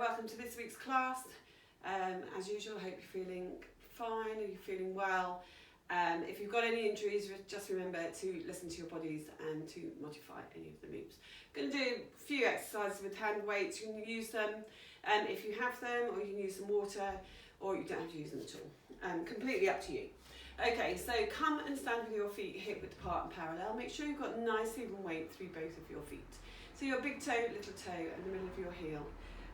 welcome to this week's class. As usual, I hope you're feeling fine and you're feeling well. If you've got any injuries, just remember to listen to your bodies and to modify any of the moves. I'm going to do a few exercises with hand weights. You can use them if you have them, or you can use some water, or you don't have to use them at all. Completely up to you. Okay, so come and stand with your feet hip width apart and parallel. Make sure you've got nice even weight through both of your feet. So your big toe, little toe, and the middle of your heel,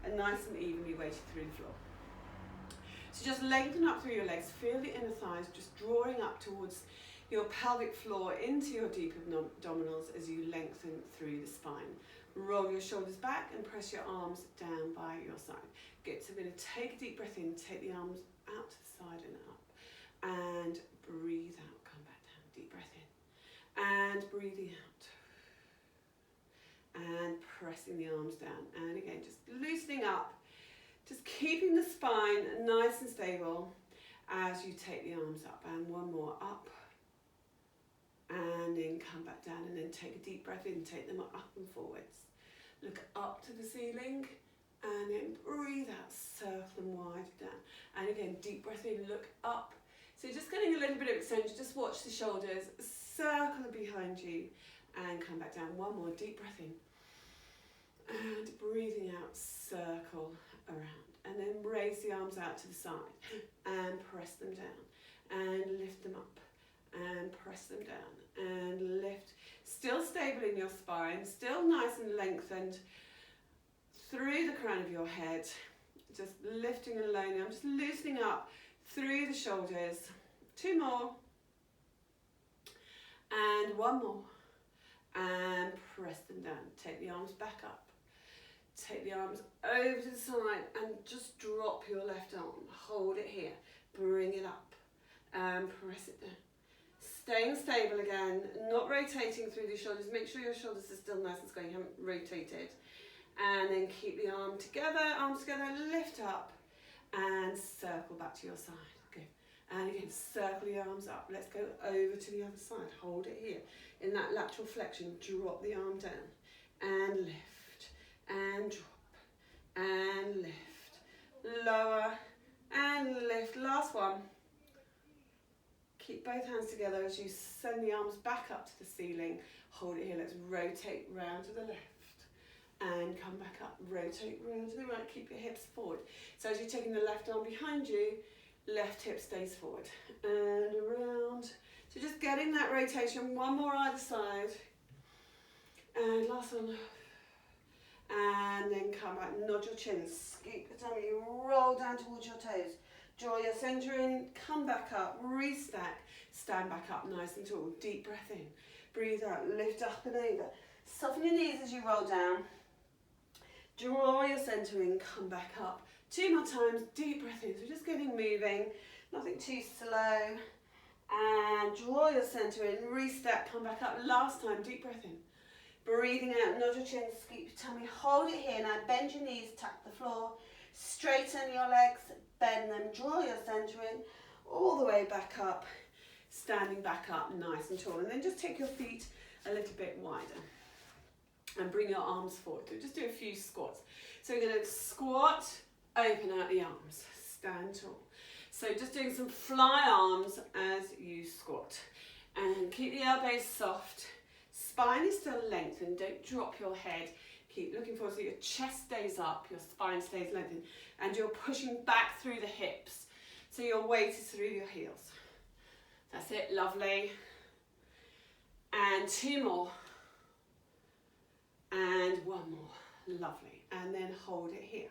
and nice and evenly weighted through the floor. So just lengthen up through your legs, feel the inner thighs just drawing up towards your pelvic floor into your deep abdominals as you lengthen through the spine. Roll your shoulders back and press your arms down by your side. Good, so we're going to take a deep breath in, take the arms out to the side and up, and breathe out, come back down, deep breath in, and breathing out. And pressing the arms down, and again just loosening up, just keeping the spine nice and stable as you take the arms up, and one more up, and then come back down, and then take a deep breath in, take them up and forwards, look up to the ceiling, and then breathe out, circle them wide down, and again deep breath in, look up. So just getting a little bit of extension, just watch the shoulders, circle behind you, and come back down. One more deep breath in, and breathing out, circle around, and then raise the arms out to the side and press them down and lift them up and press them down and lift. Still stable in your spine, still nice and lengthened through the crown of your head, just lifting and lowering. I'm just loosening up through the shoulders. Two more, and one more, and press them down. Take the arms back up. Take the arms over to the side and just drop your left arm. Hold it here. Bring it up and press it down. Staying stable again, not rotating through the shoulders. Make sure your shoulders are still nice and square. You haven't rotated. And then keep the arms together, lift up and circle back to your side. Good. And again, circle the arms up. Let's go over to the other side. Hold it here. In that lateral flexion, drop the arm down and lift. And drop and lift, lower and lift. Last one. Keep both hands together as you send the arms back up to the ceiling. Hold it here. Let's rotate round to the left and come back up. Rotate round to the right. Keep your hips forward. So as you're taking the left arm behind you, left hip stays forward and around. So just getting that rotation. One more either side. And last one. And then come back, nod your chin, scoop the tummy, roll down towards your toes. Draw your centre in, come back up, restack, stand back up nice and tall. Deep breath in, breathe out, lift up and over. Soften your knees as you roll down. Draw your centre in, come back up. Two more times, deep breath in. So just getting moving, nothing too slow. And draw your centre in, restack, come back up. Last time, deep breath in. Breathing out, nod your chin, scoop your tummy, hold it here. Now bend your knees, tap the floor, straighten your legs, bend them, draw your centre in, all the way back up, standing back up nice and tall. And then just take your feet a little bit wider and bring your arms forward. So just do a few squats. So we're going to squat, open out the arms, stand tall. So just doing some fly arms as you squat. And keep the elbows soft. Spine is still lengthened, don't drop your head. Keep looking forward so your chest stays up, your spine stays lengthened, and you're pushing back through the hips. So your weight is through your heels. That's it, lovely. And two more. And one more, lovely. And then hold it here.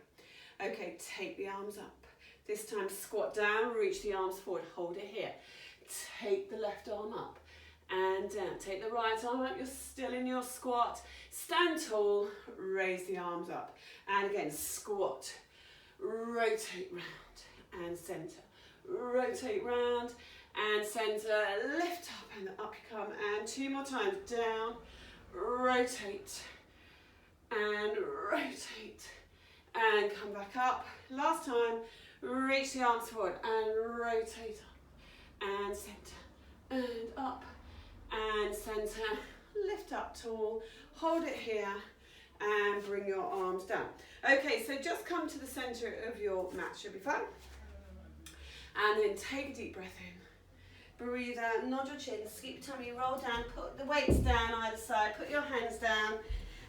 Okay, take the arms up. This time squat down, reach the arms forward, hold it here. Take the left arm up. And down, take the right arm up, you're still in your squat, stand tall, raise the arms up, and again, squat, rotate round and centre, rotate round and centre, lift up and up you come, and two more times, down, rotate, and come back up, last time, reach the arms forward, and rotate up, and centre, and up, and centre, lift up tall, hold it here, and bring your arms down. Okay, so just come to the center of your mat, should be fine. And then take a deep breath in. Breathe out, nod your chin, scoop your tummy, roll down, put the weights down either side, put your hands down,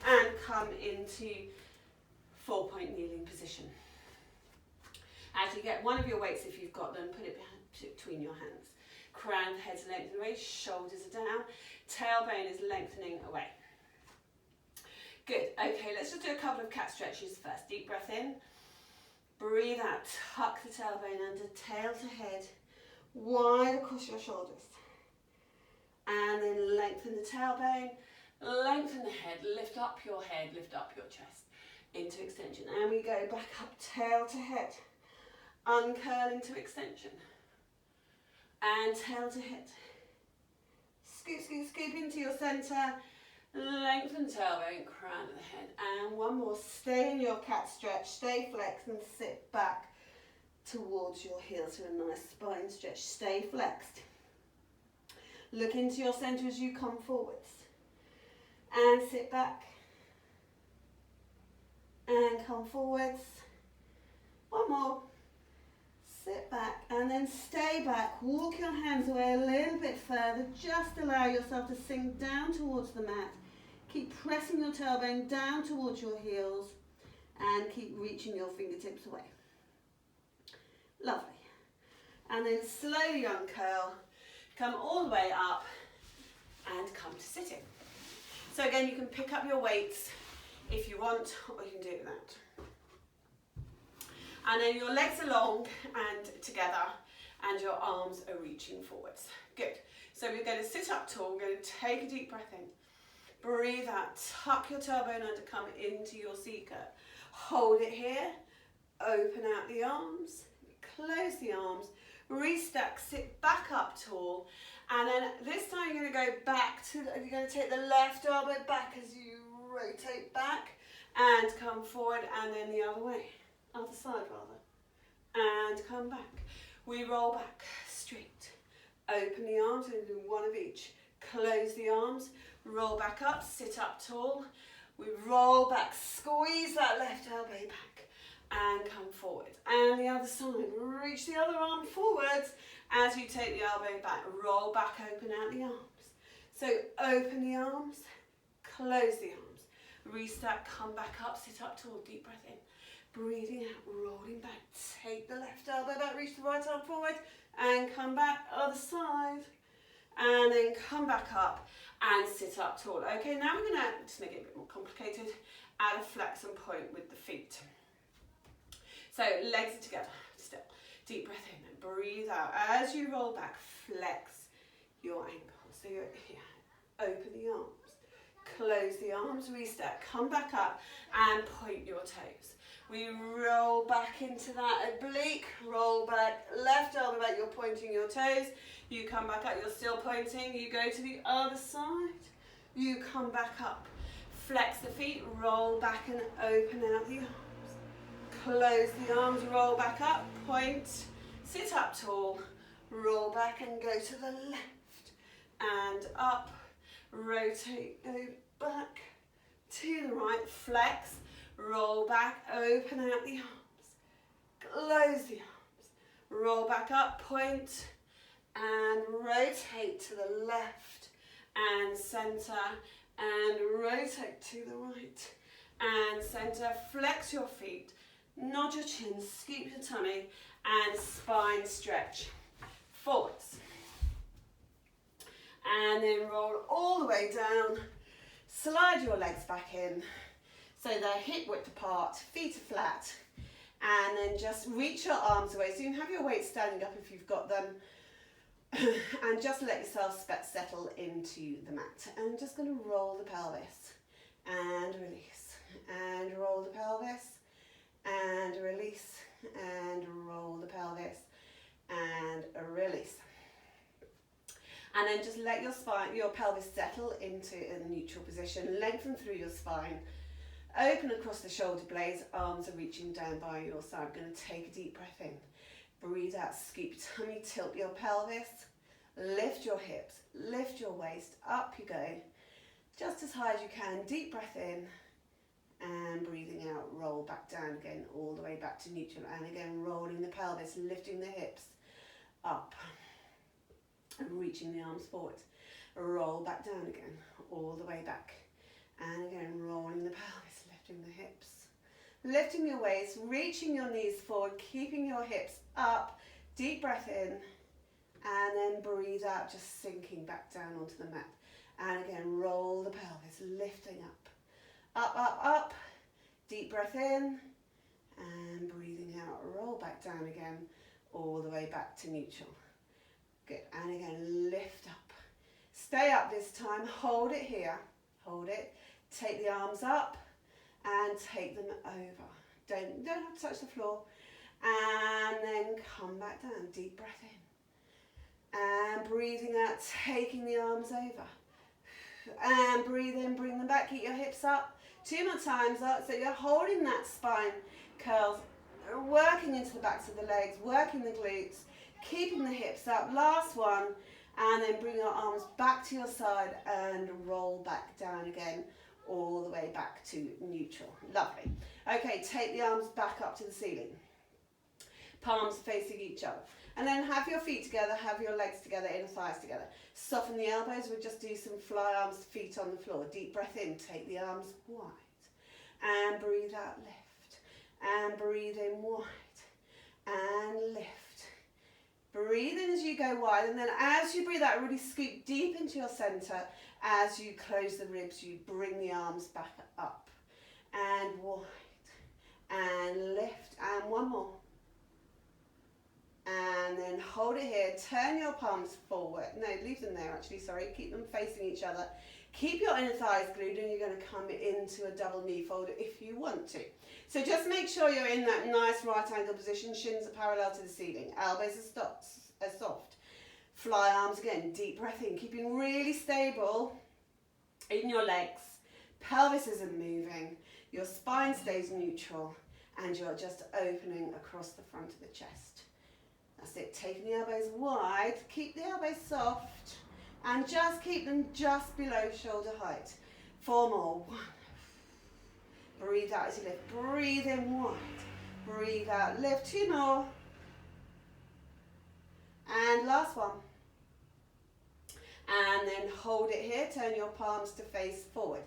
and come into 4-point kneeling position. As you get one of your weights, if you've got them, put it between your hands. Crown of the head's lengthening away, shoulders are down, tailbone is lengthening away. Good, okay, let's just do a couple of cat stretches first. Deep breath in, breathe out, tuck the tailbone under, tail to head, wide across your shoulders. And then lengthen the tailbone, lengthen the head, lift up your head, lift up your chest into extension. And we go back up, tail to head, uncurling to extension. And tail to head. Scoop, scoop, scoop into your centre. Lengthen tailbone, crown of the head. And one more. Stay in your cat stretch. Stay flexed and sit back towards your heels for a nice spine stretch. Stay flexed. Look into your centre as you come forwards. And sit back. And come forwards. One more. Sit back and then stay back. Walk your hands away a little bit further. Just allow yourself to sink down towards the mat. Keep pressing your tailbone down towards your heels and keep reaching your fingertips away. Lovely. And then slowly uncurl. Come all the way up and come to sitting. So again, you can pick up your weights if you want, or you can do it without. And then your legs are long and together, and your arms are reaching forwards. Good. So we're going to sit up tall. We're going to take a deep breath in. Breathe out. Tuck your tailbone under. Come into your seeker. Hold it here. Open out the arms. Close the arms. Restack. Sit back up tall. And then this time you're going to go back to. You're going to take the left elbow back as you rotate back and come forward, and then the other way. Other side rather, and come back. We roll back, straight. Open the arms, and do one of each. Close the arms, roll back up, sit up tall. We roll back, squeeze that left elbow back, and come forward. And the other side, reach the other arm forwards as you take the elbow back. Roll back, open out the arms. So open the arms, close the arms. Restack, come back up, sit up tall, deep breath in. Breathing out, rolling back, take the left elbow back, reach the right arm forward, and come back, other side, and then come back up and sit up tall. Okay, now we're going to just make it a bit more complicated, add a flex and point with the feet. So legs are together, still, deep breath in and breathe out. As you roll back, flex your ankles. So you're here, open the arms, close the arms, restack, come back up and point your toes. We roll back into that oblique, roll back, left elbow back, you're pointing your toes. You come back up, you're still pointing. You go to the other side. You come back up. Flex the feet, roll back and open out the arms. Close the arms, roll back up, point, sit up tall, roll back and go to the left and up, rotate, go back to the right, flex. Roll back, open out the arms, close the arms, roll back up, point, and rotate to the left and centre, and rotate to the right and centre. Flex your feet, nod your chin, scoop your tummy, and spine stretch forwards. And then roll all the way down, slide your legs back in. So they're hip width apart, feet are flat, and then just reach your arms away. So you can have your weight standing up if you've got them, and just let yourself settle into the mat. And I'm just going to roll the pelvis, and release, and roll the pelvis, and release, and roll the pelvis, and release. And then just let your spine, your pelvis settle into a neutral position, lengthen through your spine. Open across the shoulder blades, arms are reaching down by your side. I'm going to take a deep breath in. Breathe out, scoop your tummy, tilt your pelvis, lift your hips, lift your waist, up you go. Just as high as you can, deep breath in and breathing out, roll back down again, all the way back to neutral, and again rolling the pelvis, lifting the hips up and reaching the arms forward. Roll back down again, all the way back, and again rolling the pelvis, lifting the hips, lifting your waist, reaching your knees forward, keeping your hips up. Deep breath in, and then breathe out, just sinking back down onto the mat. And again, roll the pelvis, lifting up. Up, up, up. Deep breath in, and breathing out, roll back down again, all the way back to neutral. Good, and again, lift up. Stay up this time, hold it here, hold it. Take the arms up, and take them over. Don't have to touch the floor. And then come back down, deep breath in. And breathing out, taking the arms over. And breathe in, bring them back, keep your hips up. 2 more times up, so you're holding that spine curls, working into the backs of the legs, working the glutes, keeping the hips up. Last one, and then bring your arms back to your side and roll back down again, all the way back to neutral. Lovely. Okay, take the arms back up to the ceiling. Palms facing each other. And then have your feet together, have your legs together, inner thighs together. Soften the elbows, we'll just do some fly arms, feet on the floor. Deep breath in, take the arms wide. And breathe out, lift. And breathe in wide. And lift. Breathe in as you go wide, and then as you breathe out, really scoop deep into your center. As you close the ribs, you bring the arms back up. And wide. And lift. And one more. And then hold it here, turn your palms forward. No, leave them there actually, sorry. Keep them facing each other. Keep your inner thighs glued, and you're going to come into a double knee fold if you want to. So just make sure you're in that nice right angle position. Shins are parallel to the ceiling. Elbows are soft. Fly arms again. Deep breath in. Keeping really stable in your legs. Pelvis isn't moving. Your spine stays neutral. And you're just opening across the front of the chest. That's it, taking the elbows wide, keep the elbows soft, and just keep them just below shoulder height. 4 more, 1. Breathe out as you lift, breathe in wide, breathe out, lift, 2 more. And last one. And then hold it here, turn your palms to face forward.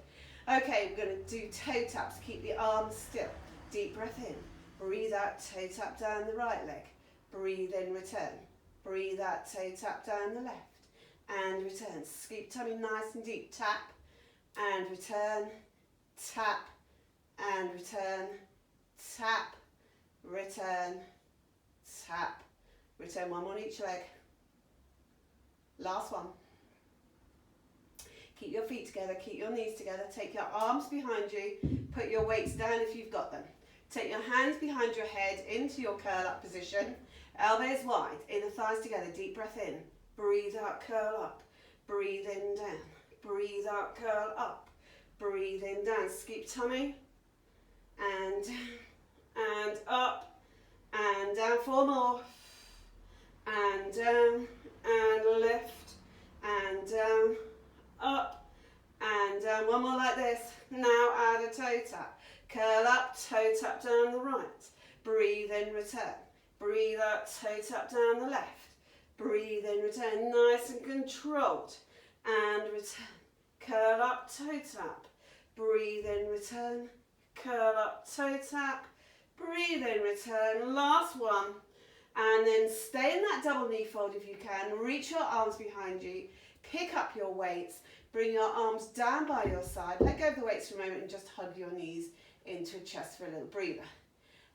Okay, we're going to do toe taps, keep the arms still. Deep breath in, breathe out, toe tap down the right leg. Breathe in, return. Breathe out, toe tap down the left. And return. Scoop tummy nice and deep. Tap and return. Tap and return. Tap, return, tap, return. 1 more on each leg. Last one. Keep your feet together, keep your knees together. Take your arms behind you. Put your weights down if you've got them. Take your hands behind your head into your curl up position. Elbows wide, inner thighs together, deep breath in. Breathe out, curl up. Breathe in, down. Breathe out, curl up. Breathe in, down. Scoop tummy. And up. And down. 4 more. And down. And lift. And down. Up. And down. 1 more like this. Now add a toe tap. Curl up, toe tap down the right. Breathe in, return. Breathe out, toe tap down the left. Breathe in, return, nice and controlled. And return. Curl up, toe tap. Breathe in, return. Curl up, toe tap. Breathe in, return. Last one. And then stay in that double knee fold if you can. Reach your arms behind you. Pick up your weights. Bring your arms down by your side. Let go of the weights for a moment and just hug your knees into a chest for a little breather.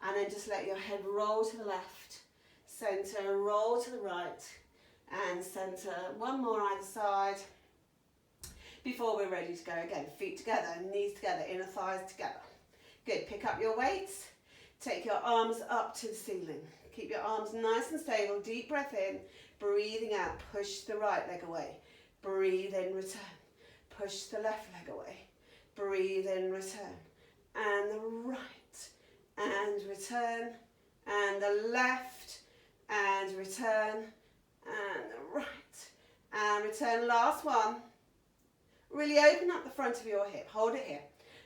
And then just let your head roll to the left, center, roll to the right, and center. 1 more either side before we're ready to go again. Feet together, knees together, inner thighs together. Good, pick up your weights. Take your arms up to the ceiling. Keep your arms nice and stable. Deep breath in, breathing out. Push the right leg away. Breathe in, return. Push the left leg away. Breathe in, return. And the right. And return. And the left. And return. And the right. And return. Last one. Really open up the front of your hip. Hold it here.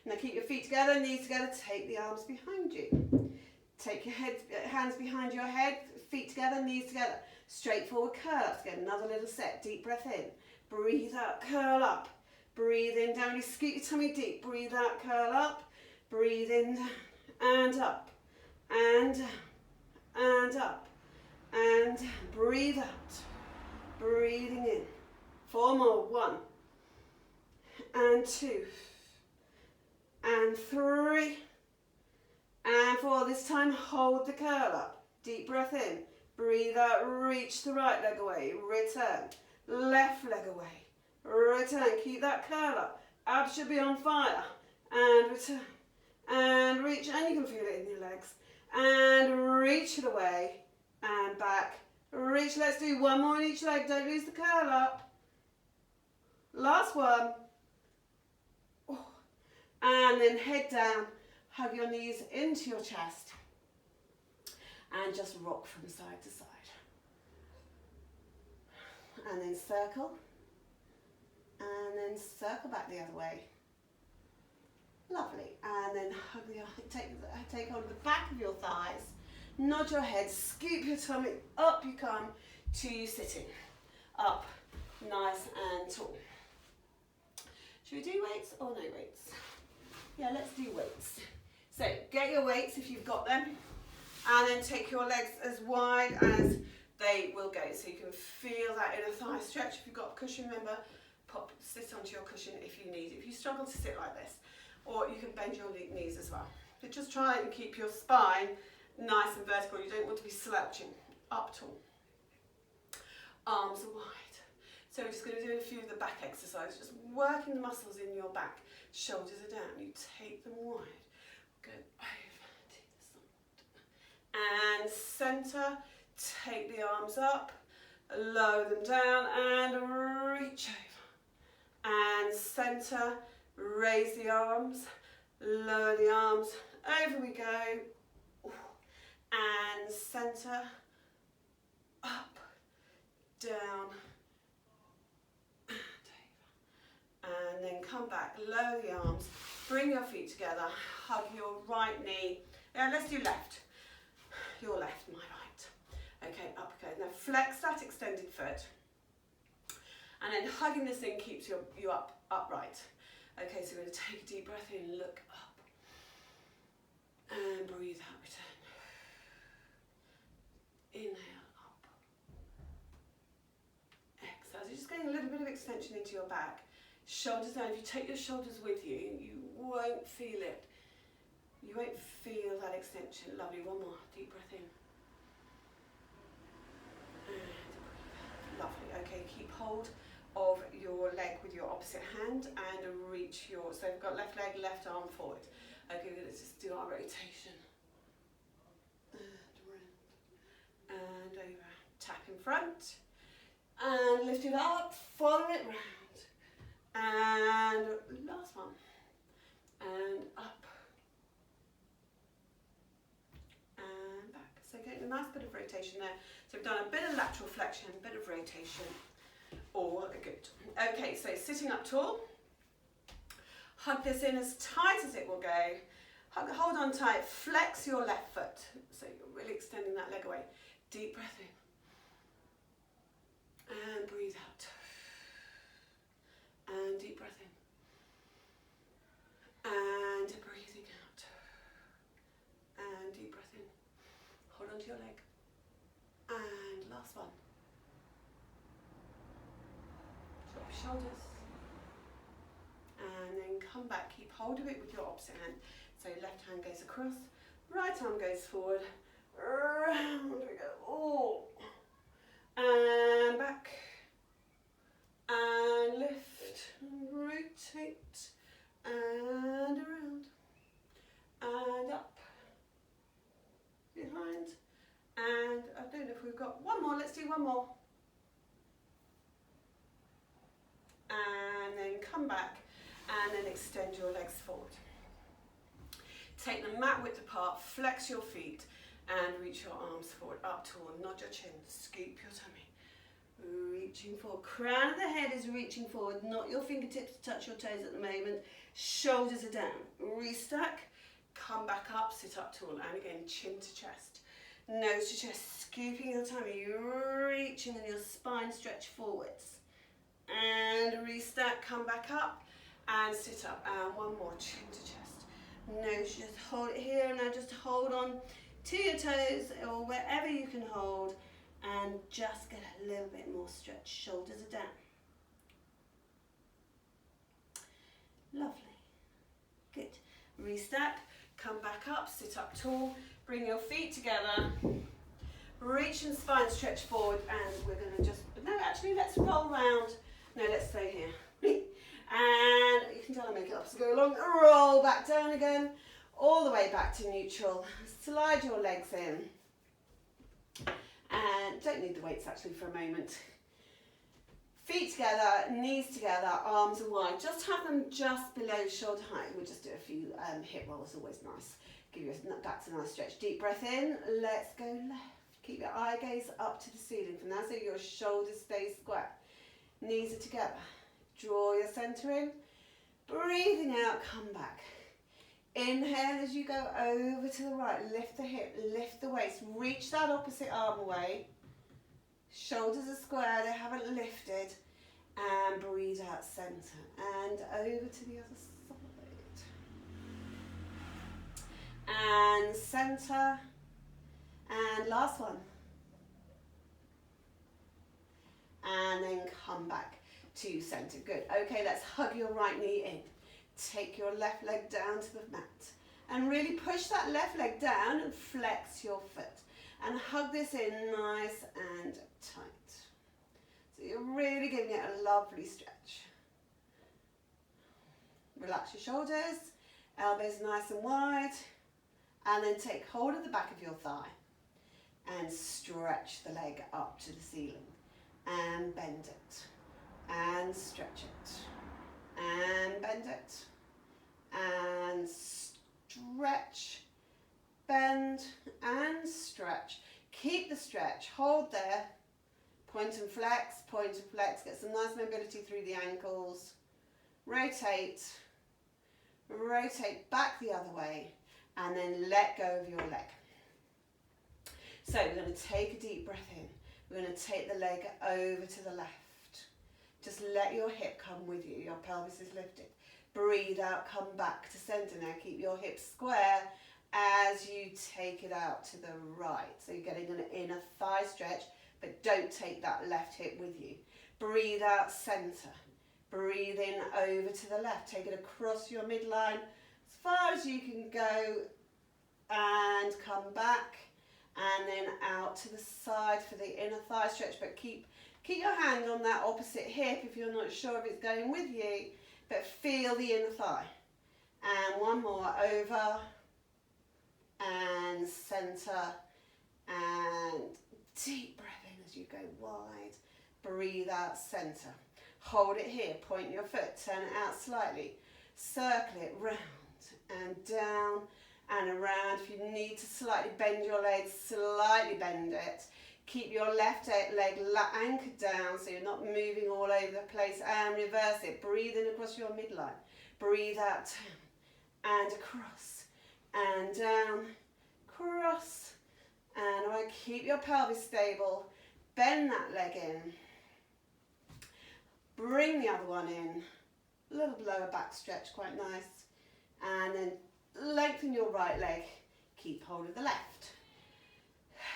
Now keep your feet together, knees together, take the arms behind you. Take your hands behind your head, feet together, knees together. Straight forward curl up. Get another little set. Deep breath in. Breathe out, curl up. Breathe in, down, you scoot your tummy deep. Breathe out, curl up. Breathe in, and up. And up. And breathe out. Breathing in. 4 more. 1. And 2. And 3. And 4. This time, hold the curl up. Deep breath in. Breathe out, reach the right leg away. Return. Left leg away. Return. Keep that curl up. Abs should be on fire. And return. And reach. And you can feel it in your legs. And reach it away. And back. Reach. Let's do 1 more on each leg. Don't lose the curl up. Last one. And then head down. Hug your knees into your chest. And just rock from side to side. And then circle. And then circle back the other way. Lovely. And then hug take hold of the back of your thighs. Nod your head. Scoop your tummy. Up you come to you sitting. Up. Nice and tall. Should we do weights or no weights? Yeah, let's do weights. So get your weights if you've got them. And then take your legs as wide as they will go. So you can feel that inner thigh stretch. If you've got a cushion, remember, sit onto your cushion if you need. If you struggle to sit like this, or you can bend your knees as well. But just try and keep your spine nice and vertical. You don't want to be slouching. Up tall. Arms are wide. So we're just going to do a few of the back exercises. Just working the muscles in your back. Shoulders are down. You take them wide. Go over to the side. And centre. Take the arms up. Lower them down and reach over. And centre. Raise the arms. Lower the arms. Over we go. And centre. Up. Down. And then come back, lower the arms, bring your feet together, hug your right knee. Yeah, let's do left. Your left, my right. Okay, up we go. Now flex that extended foot. And then hugging this in keeps you upright. Okay, so we're going to take a deep breath in, look up. And breathe out, return. Inhale, up. Exhale. So just getting a little bit of extension into your back. Shoulders down. If you take your shoulders with you, you won't feel it. You won't feel that extension. Lovely. 1 more. Deep breath in. And breathe out. Lovely. Okay, keep hold of your leg with your opposite hand and reach your, so we've got left leg, left arm forward. Okay, let's just do our rotation. And round. And over. Tap in front. And lift it up. Follow it round. And last one. And up. And back. So getting a nice bit of rotation there. So we've done a bit of lateral flexion, a bit of rotation. All good. Okay, so sitting up tall. Hug this in as tight as it will go. Hold on tight. Flex your left foot. So you're really extending that leg away. Deep breath in. And breathe out. And deep breath in. And breathing out. And deep breath in. Hold on to your leg. And last one. Drop your shoulders. And then come back. Keep hold of it with your opposite hand. So left hand goes across. Right arm goes forward. Round we go. Oh. And back. And lift. Rotate and around and up, behind, and I don't know if we've got one more. Let's do one more, and then come back and then extend your legs forward. Take them mat width apart, flex your feet and reach your arms forward, up tall, nod your chin, scoop your tummy, Reaching forward. Crown of the head is reaching forward, not your fingertips to touch your toes at the moment. Shoulders are down. Restack, come back up, sit up tall, and again, chin to chest. Nose to chest, scooping your tummy, you're reaching and your spine stretch forwards. And restack, come back up, and sit up. And one more, chin to chest. Nose, just hold it here, and now just hold on to your toes, or wherever you can hold, and just get a little bit more stretch. Shoulders are down. Lovely. Good. Restack, come back up, sit up tall, bring your feet together, reach and spine stretch forward, and we're going to just, no, actually, let's roll round. No, let's stay here. And you can tell I make it up, so go along, roll back down again, all the way back to neutral. Slide your legs in. And don't need the weights actually for a moment. Feet together, knees together, arms are wide. Just have them just below shoulder height. We'll just do a few hip rolls, always nice. Give your back a nice stretch. Deep breath in, let's go left. Keep your eye gaze up to the ceiling from now so your shoulders stay square. Knees are together. Draw your centre in. Breathing out, come back. Inhale as you go over to the right. Lift the hip, lift the waist. Reach that opposite arm away. Shoulders are square, they haven't lifted. And breathe out centre. And over to the other side. And centre. And last one. And then come back to centre. Good. Okay, let's hug your right knee in. Take your left leg down to the mat. And really push that left leg down and flex your foot. And hug this in nice and tight. So you're really giving it a lovely stretch. Relax your shoulders, elbows nice and wide. And then take hold of the back of your thigh. And stretch the leg up to the ceiling. And bend it. And stretch it. And bend it. And stretch. Bend and stretch. Keep the stretch. Hold there. Point and flex. Point and flex. Get some nice mobility through the ankles. Rotate. Rotate back the other way. And then let go of your leg. So we're going to take a deep breath in. We're going to take the leg over to the left. Just let your hip come with you. Your pelvis is lifted. Breathe out, come back to centre. Now keep your hips square as you take it out to the right. So you're getting an inner thigh stretch, but don't take that left hip with you. Breathe out, centre. Breathe in over to the left. Take it across your midline as far as you can go and come back. And then out to the side for the inner thigh stretch, but keep your hand on that opposite hip if you're not sure if it's going with you, but feel the inner thigh. And one more, over and centre, and deep breath in as you go wide. Breathe out, centre. Hold it here, point your foot, turn it out slightly. Circle it round and down and around. If you need to slightly bend your legs, slightly bend it. Keep your left leg anchored down so you're not moving all over the place, and reverse it. Breathe in across your midline. Breathe out down and across and down, cross and away. Keep your pelvis stable. Bend that leg in. Bring the other one in. A little lower back stretch, quite nice. And then lengthen your right leg. Keep hold of the left.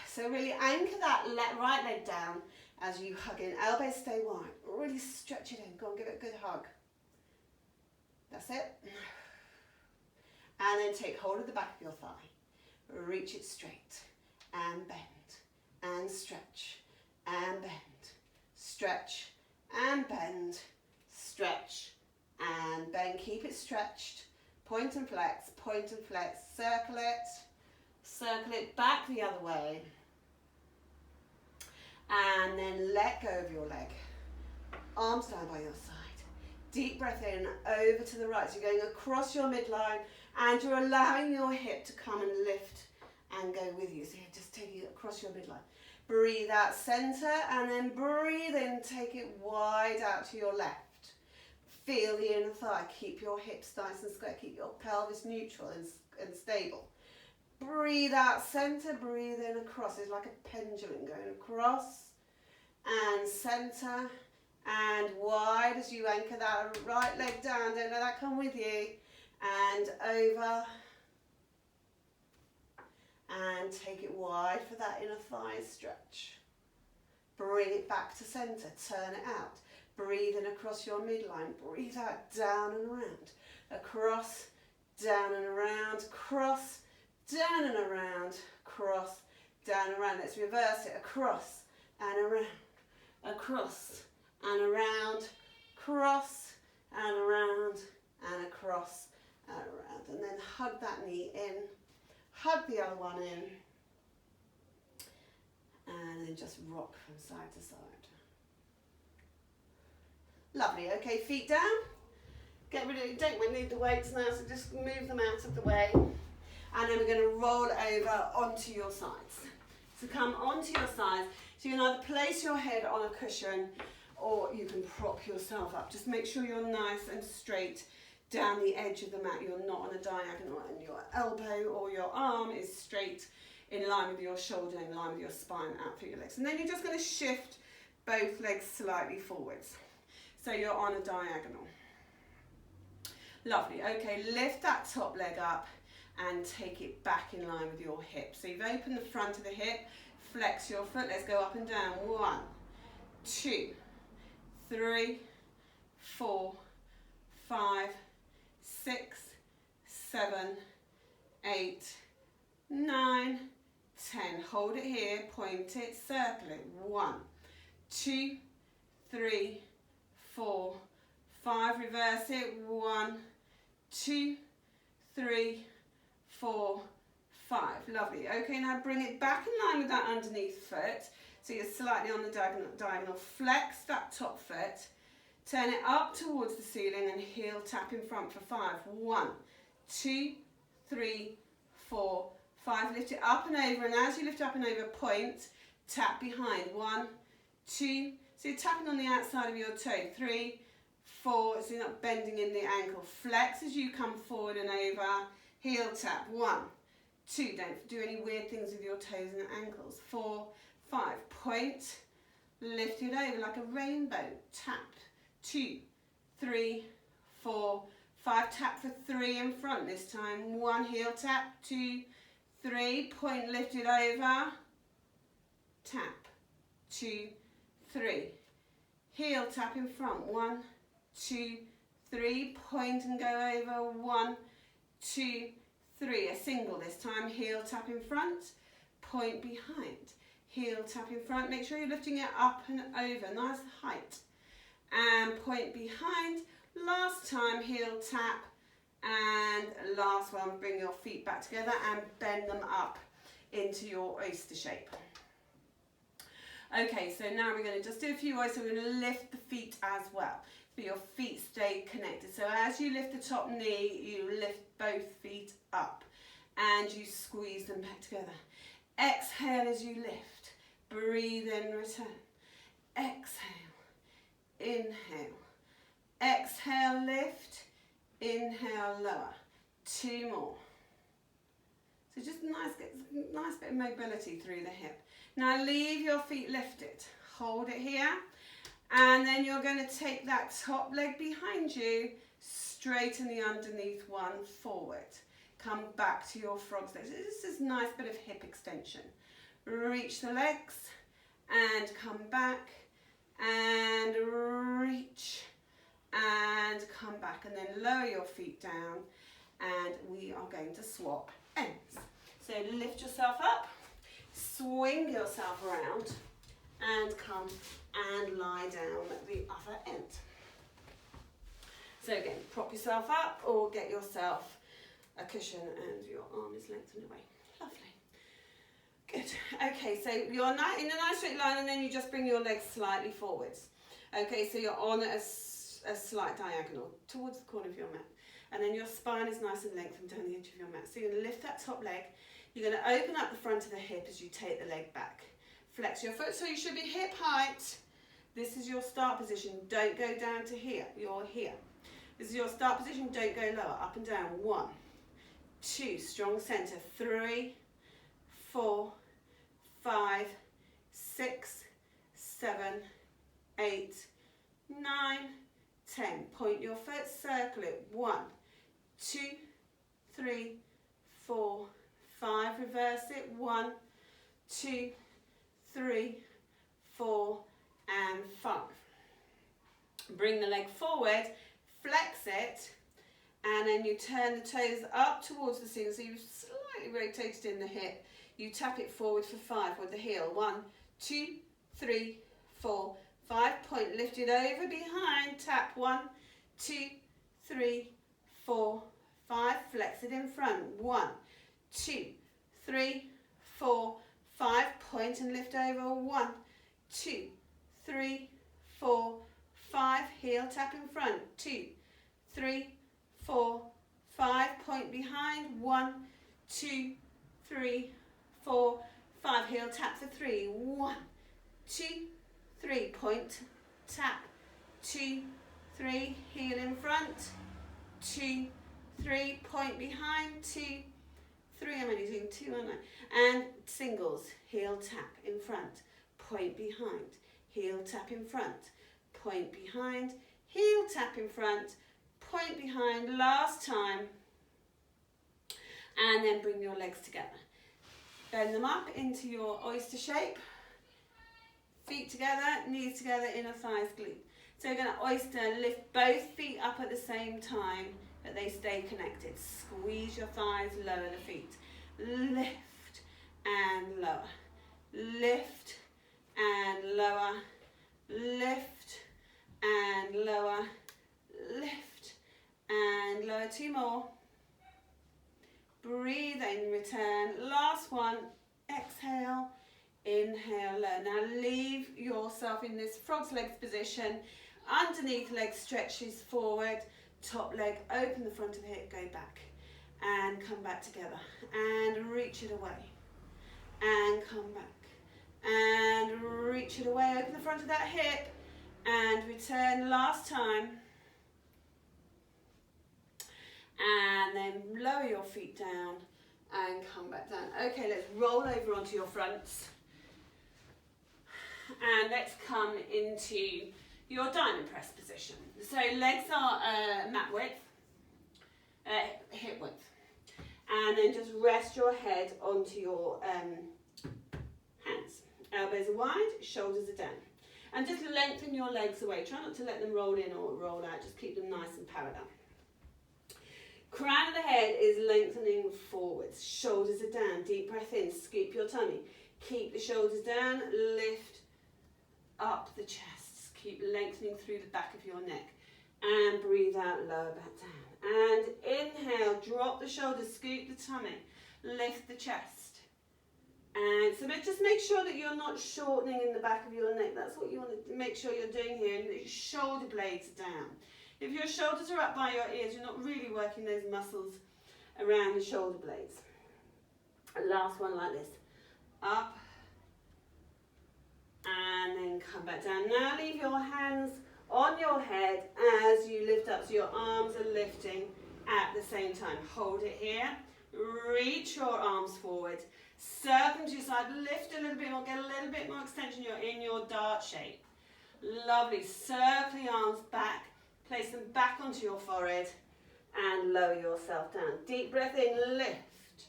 So really anchor that right leg down as you hug in. Elbows stay wide. Really stretch it in. Go on, give it a good hug. That's it. And then take hold of the back of your thigh. Reach it straight. And bend. And stretch. And bend. Stretch. And bend. Stretch. And bend. Keep it stretched. Point and flex. Point and flex. Circle it. Circle it back the other way. And then let go of your leg. Arms down by your side. Deep breath in, over to the right. So you're going across your midline and you're allowing your hip to come and lift and go with you. So you're just taking it across your midline. Breathe out center, and then breathe in, take it wide out to your left. Feel the inner thigh, keep your hips nice and square, keep your pelvis neutral and stable. Breathe out center, breathe in across. It's like a pendulum going across and center and wide as you anchor that right leg down. Don't let that come with you. And over. And take it wide for that inner thigh stretch. Bring it back to center, turn it out. Breathe in across your midline, breathe out down and around. Across, down and around, cross, down and around, cross, down and around. Let's reverse it, across and around, across and around, cross and around, and across and around. And then hug that knee in. Hug the other one in, and then just rock from side to side. Lovely, okay, feet down. Get rid of, you don't need the weights now, so just move them out of the way. And then we're going to roll over onto your sides. So come onto your sides. So you can either place your head on a cushion or you can prop yourself up. Just make sure you're nice and straight down the edge of the mat. You're not on a diagonal, and your elbow or your arm is straight in line with your shoulder, in line with your spine, out through your legs. And then you're just going to shift both legs slightly forwards. So you're on a diagonal. Lovely. Okay, lift that top leg up and take it back in line with your hip. So you've opened the front of the hip, flex your foot. Let's go up and down. 1, 2, 3, 4, 5, 6, 7, 8, 9, 10. Hold it here, point it, circle it. 1, 2, 3, 4, 5. Reverse it. 1, 2, 3, 4, 5. Lovely. Okay, now bring it back in line with that underneath foot. So you're slightly on the diagonal. Flex that top foot. Turn it up towards the ceiling and heel tap in front for 5. 1, 2, 3, 4, 5. Lift it up and over, and as you lift up and over, point, tap behind. 1, 2. So you're tapping on the outside of your toe. 3, 4. So you're not bending in the ankle. Flex as you come forward and over. Heel tap. 1, 2. Don't do any weird things with your toes and ankles. 4, 5. Point. Lift it over like a rainbow. Tap. 2, 3, 4, 5. Tap for 3 in front this time. 1. Heel tap. 2, 3. Point. Lift it over. Tap. 2, 3. Heel tap in front. 1, 2, 3. Point and go over. 1, 2, 3. A single this time. Heel tap in front. Point behind. Heel tap in front. Make sure you're lifting it up and over. Nice height. And point behind. Last time, heel tap. And last one, bring your feet back together and bend them up into your oyster shape. Okay, so now we're going to just do a few oysters. So we're going to lift the feet as well, but your feet stay connected. So as you lift the top knee, you lift both feet up and you squeeze them back together. Exhale as you lift. Breathe in, return. Exhale, inhale. Exhale, lift. Inhale, lower. 2 more. So just nice bit of mobility through the hip. Now leave your feet lifted. Hold it here. And then you're going to take that top leg behind you, straighten the underneath one forward. Come back to your frog's legs. This is a nice bit of hip extension. Reach the legs and come back and reach and come back, and then lower your feet down, and we are going to swap ends. So lift yourself up, swing yourself around and come and lie down at the other end. So again, prop yourself up or get yourself a cushion and your arm is lengthened away. Lovely. Good. Okay, so you're in a nice straight line, and then you just bring your legs slightly forwards. Okay, so you're on a slight diagonal towards the corner of your mat. And then your spine is nice and lengthened down the edge of your mat. So you're going to lift that top leg. You're going to open up the front of the hip as you take the leg back. Flex your foot so you should be hip height. This is your start position. Don't go down to here. You're here. This is your start position. Don't go lower. Up and down. 1, 2. Strong center. 3, 4, 5, 6, 7, 8, 9, 10. Point your foot. Circle it. 1, 2, 3, 4, 5. Reverse it. 1, 2, 3, 4, and 5. Bring the leg forward, flex it, and then you turn the toes up towards the ceiling. So you've slightly rotated in the hip. You tap it forward for 5 with the heel. 1, 2, 3, 4, 5. Point lifted over behind. Tap 1, 2, 3, 4, 5. Flex it in front. 1, 2, 3, 4, 5. Point and lift over. 1, 2, 3, 4, 5. Heel tap in front. 2, 3, 4, 5. Point behind. 1, 2, 3, 4, 5. Heel tap for 3. 1, 2, 3. Point, tap. 2, 3. Heel in front. 2, 3. Point behind. 2, 3. I'm only doing 2, aren't I? And singles. Heel tap in front. Point behind. Heel tap in front. Point behind. Heel tap in front. Point behind. Last time. And then bring your legs together. Bend them up into your oyster shape. Feet together, knees together, inner thighs glute. So you're going to oyster, lift both feet up at the same time, but they stay connected. Squeeze your thighs, lower the feet. Lift and lower. Lift and lower. Lift and lower. Lift and lower. 2 more. Breathe in, return. Last one. Exhale. Inhale, low. Now leave yourself in this frog's legs position. Underneath leg stretches forward. Top leg, open the front of the hip, go back. And come back together. And reach it away. And come back. And reach it away. Open the front of that hip. And return last time. And then lower your feet down. And come back down. Okay, let's roll over onto your fronts. And let's come into your diamond press position. So legs are mat width, hip width. And then just rest your head onto your hands. Elbows are wide, shoulders are down. And just lengthen your legs away. Try not to let them roll in or roll out. Just keep them nice and parallel. Crown of the head is lengthening forwards. Shoulders are down. Deep breath in. Scoop your tummy. Keep the shoulders down. Lift up the chest. Keep lengthening through the back of your neck. And breathe out, lower back down. And inhale, drop the shoulders, scoop the tummy. Lift the chest. And so just make sure that you're not shortening in the back of your neck. That's what you want to make sure you're doing here. And your shoulder blades are down. If your shoulders are up by your ears, you're not really working those muscles around the shoulder blades. And last one like this. Up. And then come back down. Now leave your hands on your head as you lift up. So your arms are lifting at the same time. Hold it here. Reach your arms forward. Circle to your side. Lift a little bit more. Get a little bit more extension. You're in your dart shape. Lovely. Circle the arms back. Place them back onto your forehead. And lower yourself down. Deep breath in. Lift.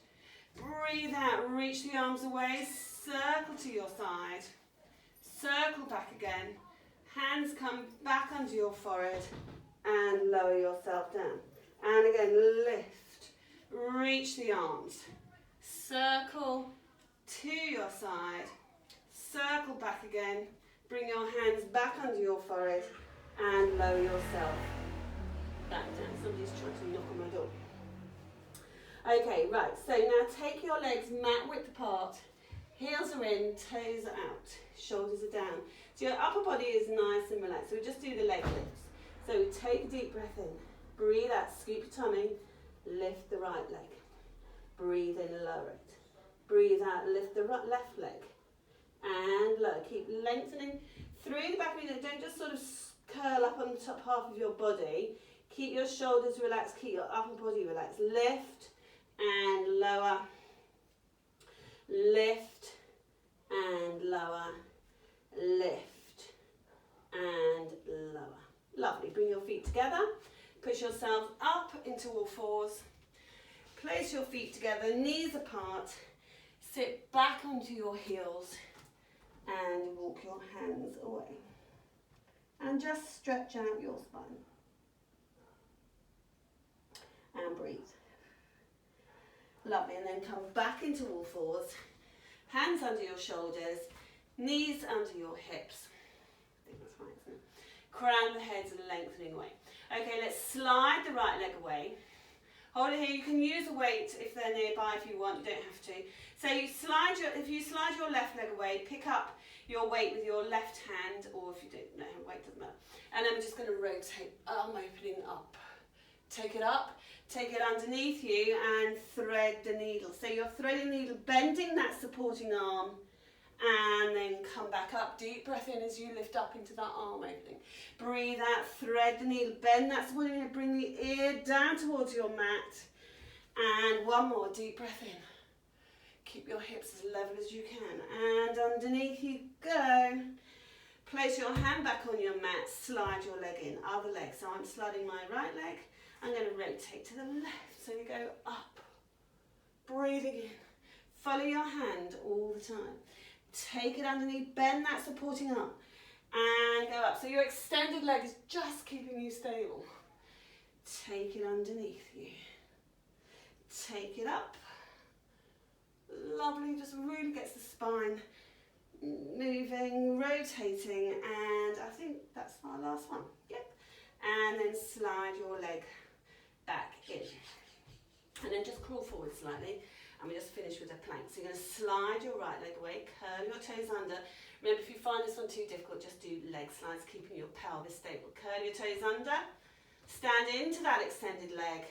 Breathe out. Reach the arms away. Circle to your side. Circle back again. Hands come back onto your forehead and lower yourself down. And again, lift. Reach the arms. Circle to your side. Circle back again. Bring your hands back under your forehead and lower yourself back down. Somebody's trying to knock on my door. Okay, right. So now take your legs mat width apart. Heels are in, toes are out, shoulders are down. So your upper body is nice and relaxed. So we just do the leg lifts. So we take a deep breath in, breathe out, scoop your tummy, lift the right leg. Breathe in, lower it. Breathe out, lift the left leg. and lower. Keep lengthening through the back of your neck. Don't just sort of curl up on the top half of your body. Keep your shoulders relaxed, keep your upper body relaxed. Lift and lower, lift and lower, lift and lower. Lovely. Bring your feet together. Push yourself up into all fours. Place your feet together, knees apart. Sit back onto your heels and walk your hands away. And just stretch out your spine. And breathe. Lovely. And then come back into all fours. Hands under your shoulders. Knees under your hips. I think that's right, isn't it? Crown the heads and lengthening away. Okay, let's slide the right leg away. Hold it here. You can use a weight if they're nearby if you want. You don't have to. So if you slide your left leg away, pick up your weight with your left hand, or if you don't know, weight doesn't matter. And then we're just going to rotate, arm opening up. Take it up, take it underneath you and thread the needle. So you're threading the needle, bending that supporting arm, and then come back up. Deep breath in as you lift up into that arm opening. Breathe out, thread the needle, bend that supporting arm, bring the ear down towards your mat. And one more, deep breath in. Keep your hips as level as you can. And underneath you go. Place your hand back on your mat, slide your leg in, other leg. So I'm sliding my right leg. I'm going to rotate to the left. So you go up, breathing in. Follow your hand all the time. Take it underneath, bend that supporting arm, and go up. So your extended leg is just keeping you stable. Take it underneath you. Take it up. Lovely, just really gets the spine moving, rotating, and I think that's our last one. Yep. And then slide your leg back in. And then just crawl forward slightly. And we just finish with a plank. So you're going to slide your right leg away, curl your toes under. Remember, if you find this one too difficult, just do leg slides, keeping your pelvis stable. Curl your toes under, stand into that extended leg,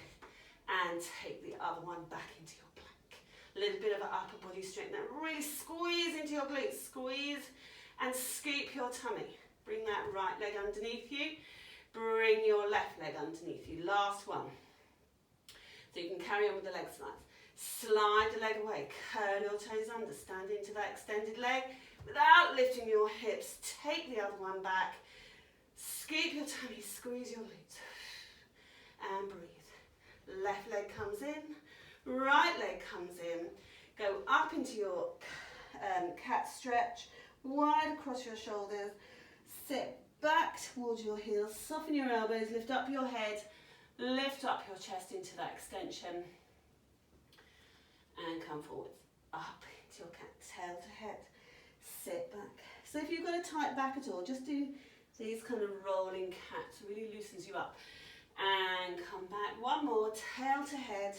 and take the other one back into your plank. A little bit of an upper body strength. Now really squeeze into your glutes, squeeze and scoop your tummy. Bring that right leg underneath you. Bring your left leg underneath you. Last one. So you can carry on with the leg slides. Slide the leg away, curl your toes under, stand into that extended leg without lifting your hips. Take the other one back, scoop your tummy, squeeze your glutes, and breathe. Left leg comes in, right leg comes in. Go up into your cat stretch, wide across your shoulders. Sit back towards your heels, soften your elbows, lift up your head, lift up your chest into that extension. And come forward, up into your cat, tail to head, sit back. So if you've got a tight back at all, just do these kind of rolling cats, really loosens you up. And come back, one more, tail to head,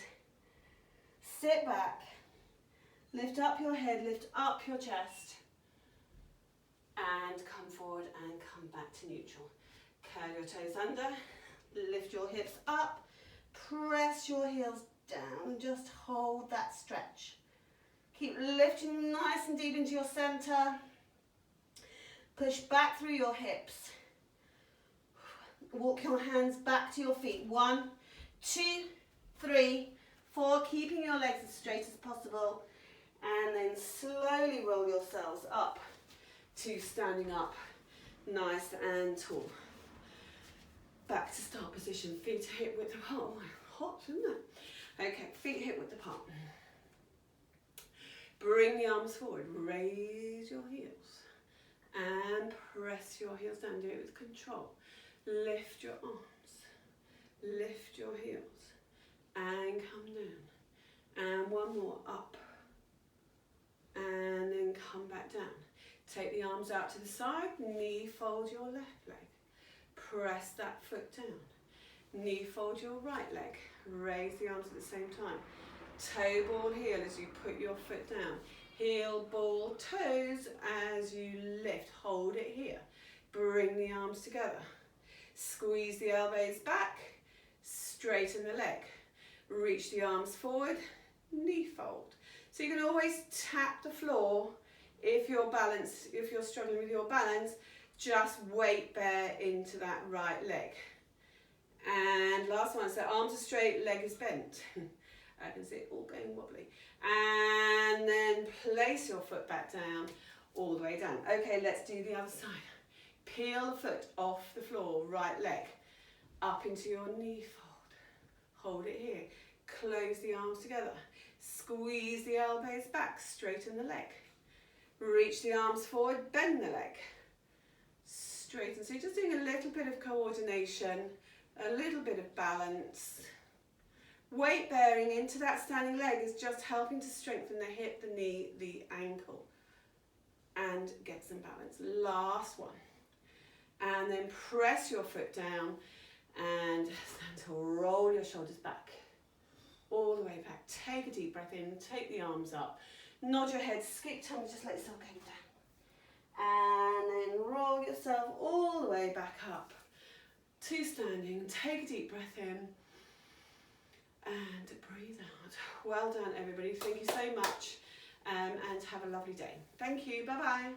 sit back, lift up your head, lift up your chest, and come forward and come back to neutral. Curl your toes under, lift your hips up, press your heels down, just hold that stretch. Keep lifting nice and deep into your center. Push back through your hips. Walk your hands back to your feet. 1, 2, 3, 4. Keeping your legs as straight as possible. And then slowly roll yourselves up to standing up nice and tall. Back to start position. Feet hip width apart. Oh, hot, isn't it? Okay, feet hip width apart. Bring the arms forward. Raise your heels. And press your heels down. Do it with control. Lift your arms. Lift your heels. And come down. And one more. Up. And then come back down. Take the arms out to the side. Knee fold your left leg. Press that foot down. Knee fold your right leg. Raise the arms at the same time. Toe ball heel as you put your foot down. Heel ball toes as you lift. Hold it here. Bring the arms together. Squeeze the elbows back. Straighten the leg. Reach the arms forward. Knee fold. So you can always tap the floor If you're struggling with your balance, just weight bear into that right leg. And last one, so arms are straight, leg is bent. I can see it all going wobbly. And then place your foot back down, all the way down. Okay, let's do the other side. Peel the foot off the floor, right leg, up into your knee fold. Hold it here. Close the arms together. Squeeze the elbows back, straighten the leg. Reach the arms forward, bend the leg. Straighten. So you're just doing a little bit of coordination, a little bit of balance. Weight bearing into that standing leg is just helping to strengthen the hip, the knee, the ankle, and get some balance. Last one. And then press your foot down and stand to roll your shoulders back, all the way back. Take a deep breath in, take the arms up, nod your head, skip tummy, just let yourself go down. And then roll yourself all the way back up to standing. Take a deep breath in and breathe out. Well done, everybody. Thank you so much, and have a lovely day. Thank you. Bye-bye.